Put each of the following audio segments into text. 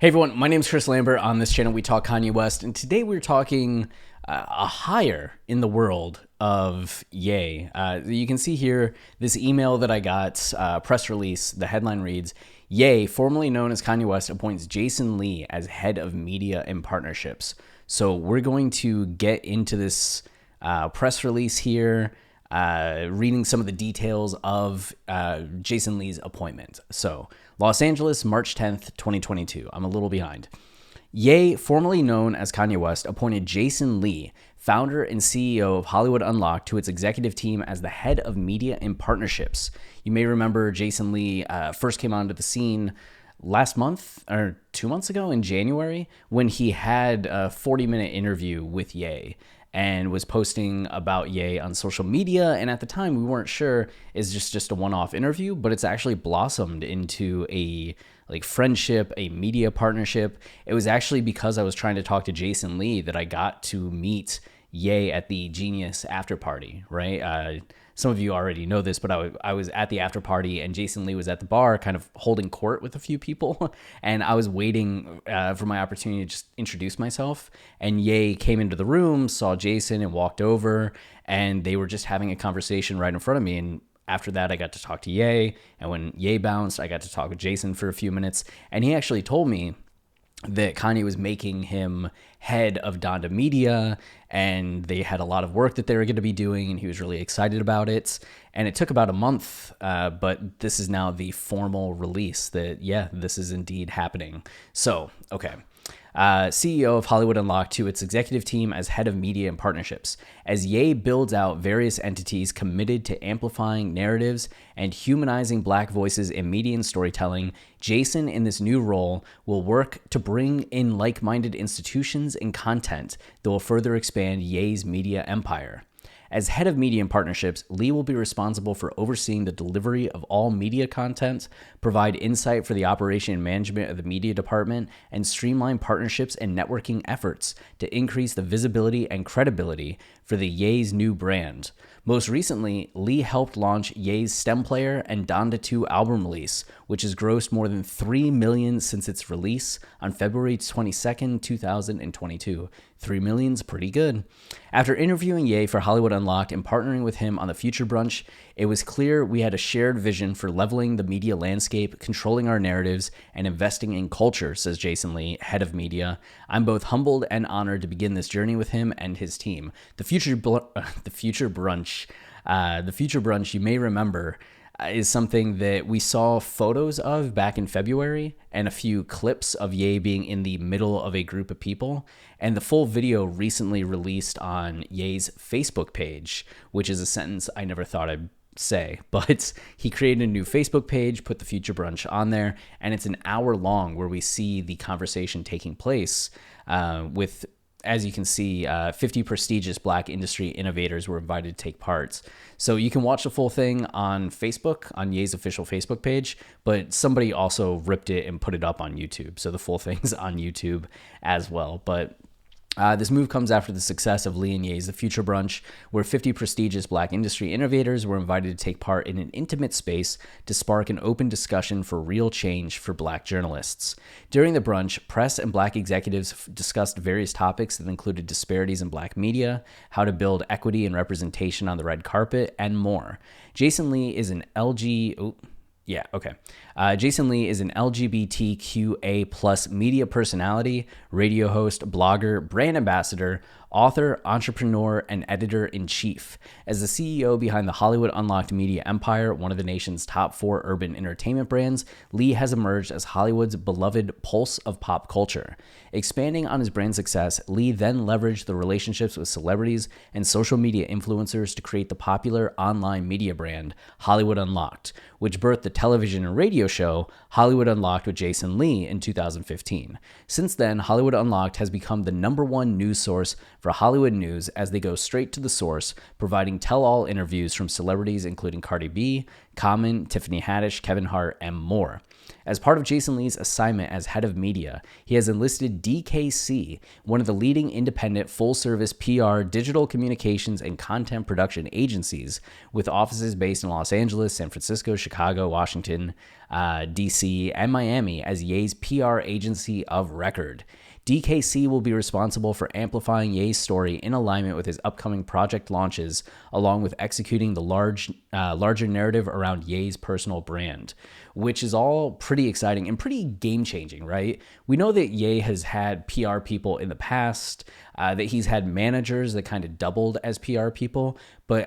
Hey everyone, my name is Chris Lambert. On this channel, we talk Kanye West, and today we're talking a hire in the world of Ye. You can see here this email that I got, press release. The headline reads, Ye, formerly known as Kanye West, appoints Jason Lee as head of media and partnerships. So we're going to get into this press release here, reading some of the details of Jason Lee's appointment. So, Los Angeles, March 10th, 2022. I'm a little behind. Ye, formerly known as Kanye West, appointed Jason Lee, founder and CEO of Hollywood Unlocked, to its executive team as the head of media and partnerships. You may remember Jason Lee first came onto the scene last month or 2 months ago in January when he had a 40-minute interview with Ye and was posting about Ye on social media. And at the time, we weren't sure is just a one-off interview, but it's actually blossomed into a friendship, a media partnership. It was actually because I was trying to talk to Jason Lee that I got to meet Ye at the Genius after party, right? Some of you already know this, but I was at the after party and Jason Lee was at the bar kind of holding court with a few people. And I was waiting for my opportunity to just introduce myself. And Ye came into the room, saw Jason and walked over, and they were just having a conversation right in front of me. And after that, I got to talk to Ye. And when Ye bounced, I got to talk with Jason for a few minutes. And he actually told me that Kanye was making him head of Donda Media, and they had a lot of work that they were going to be doing, and he was really excited about it. And it took about a month, but this is now the formal release that, yeah, this is indeed happening. So, okay. CEO of Hollywood Unlocked to its executive team as head of media and partnerships. As Ye builds out various entities committed to amplifying narratives and humanizing Black voices in media and storytelling, Jason, in this new role, will work to bring in like-minded institutions and content that will further expand Ye's media empire. As head of media and partnerships, Lee will be responsible for overseeing the delivery of all media content, provide insight for the operation and management of the media department, and streamline partnerships and networking efforts to increase the visibility and credibility for the Ye's new brand. Most recently, Lee helped launch Ye's STEM Player and Donda 2 album release, which has grossed more than $3 million since its release on February 22nd, 2022. $3 million's pretty good. After interviewing Ye for Hollywood Unlocked and partnering with him on the Future Brunch, it was clear we had a shared vision for leveling the media landscape, controlling our narratives, and investing in culture, says Jason Lee, head of media. I'm both humbled and honored to begin this journey with him and his team. The Future Brunch, you may remember, is something that we saw photos of back in February and a few clips of Ye being in the middle of a group of people. And the full video recently released on Ye's Facebook page, which is a sentence I never thought I'd say, but he created a new Facebook page, put the Future Brunch on there, and it's an hour long where we see the conversation taking place with, as you can see, 50 prestigious Black industry innovators were invited to take part. So you can watch the full thing on Facebook, on Ye's official Facebook page, but somebody also ripped it and put it up on YouTube. So the full thing's on YouTube as well. But this move comes after the success of Lee and Ye's The Future Brunch, where 50 prestigious Black industry innovators were invited to take part in an intimate space to spark an open discussion for real change for Black journalists. During the brunch, press and Black executives discussed various topics that included disparities in Black media, how to build equity and representation on the red carpet, and more. Jason Lee is an Jason Lee is an LGBTQA plus media personality, radio host, blogger, brand ambassador, author, entrepreneur, and editor-in-chief. As the CEO behind the Hollywood Unlocked media empire, one of the nation's top 4 urban entertainment brands, Lee has emerged as Hollywood's beloved pulse of pop culture. Expanding on his brand success, Lee then leveraged the relationships with celebrities and social media influencers to create the popular online media brand, Hollywood Unlocked, which birthed the television and radio show Hollywood Unlocked with Jason Lee in 2015. Since then, Hollywood Unlocked has become the #1 news source for Hollywood news as they go straight to the source, providing tell-all interviews from celebrities including Cardi B, Common, Tiffany Haddish, Kevin Hart, and more. As part of Jason Lee's assignment as head of media, he has enlisted DKC, one of the leading independent full-service PR, digital communications, and content production agencies, with offices based in Los Angeles, San Francisco, Chicago, Washington, D.C., and Miami, as Ye's PR agency of record. DKC will be responsible for amplifying Ye's story in alignment with his upcoming project launches, along with executing the larger narrative around Ye's personal brand, which is all pretty exciting and pretty game-changing, right? We know that Ye has had PR people in the past, that he's had managers that kind of doubled as PR people, but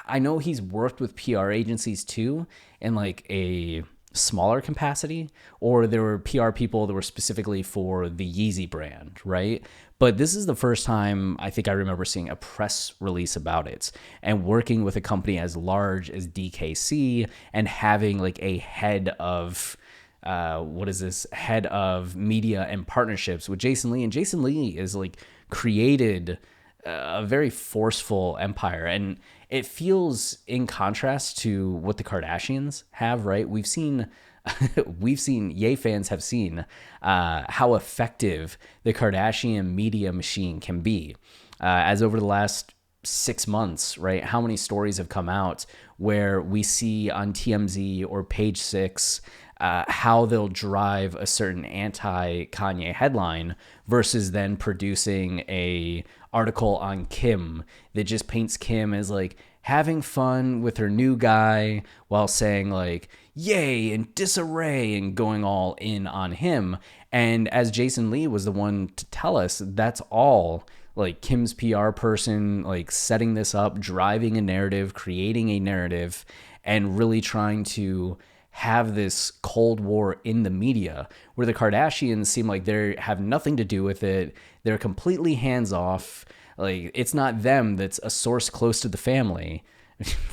I know he's worked with PR agencies too in like a smaller capacity, or there were PR people that were specifically for the Yeezy brand, right? But this is the first time I think I remember seeing a press release about it, and working with a company as large as DKC and having like a head of head of media and partnerships with Jason Lee. And Jason Lee is like created a very forceful empire, and it feels in contrast to what the Kardashians have, right? We've seen Ye fans have seen how effective the Kardashian media machine can be. As over the last 6 months, right? How many stories have come out where we see on TMZ or Page Six how they'll drive a certain anti-Kanye headline versus then producing a article on Kim that just paints Kim as like having fun with her new guy while saying like yay and disarray and going all in on him. And as Jason Lee was the one to tell us, that's all like Kim's PR person, like setting this up, driving a narrative, creating a narrative, and really trying to have this Cold War in the media, where the Kardashians seem like they have nothing to do with it. They're completely hands off. Like, it's not them that's a source close to the family,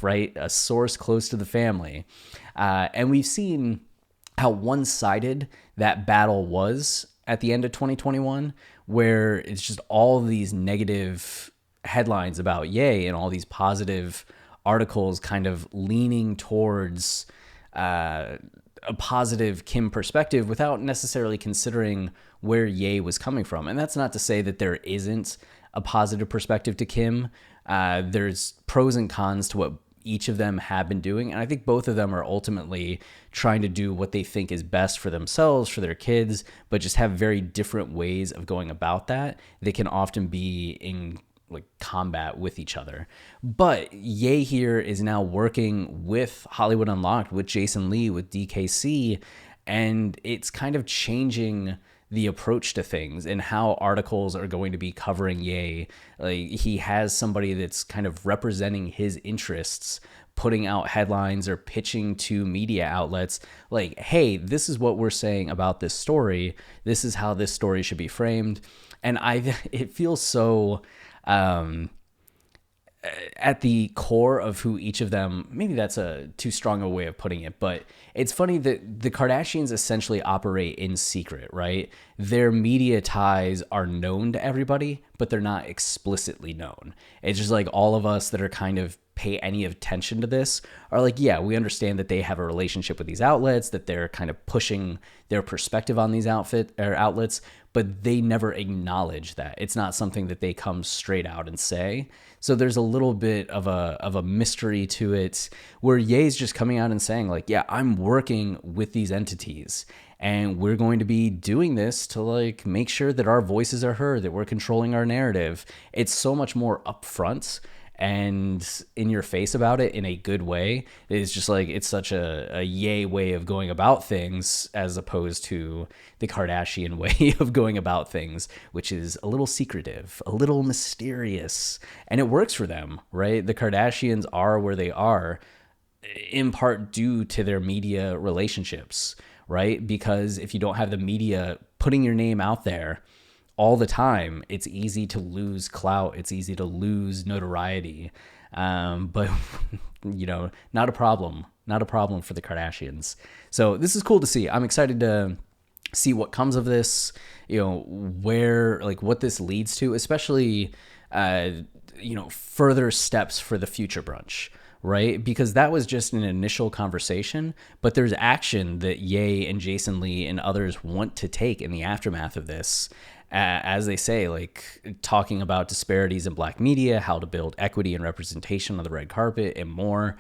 right? A source close to the family. And we've seen how one-sided that battle was at the end of 2021, where it's just all these negative headlines about Ye and all these positive articles kind of leaning towards a positive Kim perspective without necessarily considering where Ye was coming from. And that's not to say that there isn't a positive perspective to Kim. There's pros and cons to what each of them have been doing. And I think both of them are ultimately trying to do what they think is best for themselves, for their kids, but just have very different ways of going about that. They can often be in like combat with each other. But Ye here is now working with Hollywood Unlocked, with Jason Lee, with DKC, and it's kind of changing the approach to things and how articles are going to be covering Ye. Like, he has somebody that's kind of representing his interests, putting out headlines or pitching to media outlets like, hey, this is what we're saying about this story. This is how this story should be framed. And it feels so at the core of who each of them, maybe that's a too strong a way of putting it, but it's funny that the Kardashians essentially operate in secret, right? Their media ties are known to everybody, but they're not explicitly known. It's just like all of us that are kind of pay any attention to this are like, yeah, we understand that they have a relationship with these outlets, that they're kind of pushing their perspective on these outlets, but they never acknowledge that. It's not something that they come straight out and say. So there's a little bit of a mystery to it, where Ye's just coming out and saying like, yeah, I'm working with these entities, and we're going to be doing this to like make sure that our voices are heard, that we're controlling our narrative. It's so much more upfront and in your face about it in a good way. It's just like, it's such a Ye way of going about things, as opposed to the Kardashian way of going about things, which is a little secretive, a little mysterious, and it works for them, right? The Kardashians are where they are in part due to their media relationships, right? Because if you don't have the media putting your name out there all the time, it's easy to lose clout. It's easy to lose notoriety. But, you know, not a problem for the Kardashians. So this is cool to see. I'm excited to see what comes of this, where, like, what this leads to, especially, further steps for the future brunch, right? Because that was just an initial conversation, but there's action that Ye and Jason Lee and others want to take in the aftermath of this. As they say, like, talking about disparities in Black media, how to build equity and representation on the red carpet, and more.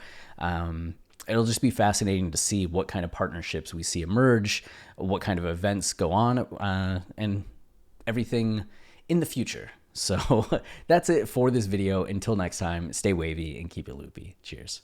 It'll just be fascinating to see what kind of partnerships we see emerge, what kind of events go on, and everything in the future. So that's it for this video. Until next time, stay wavy and keep it loopy. Cheers.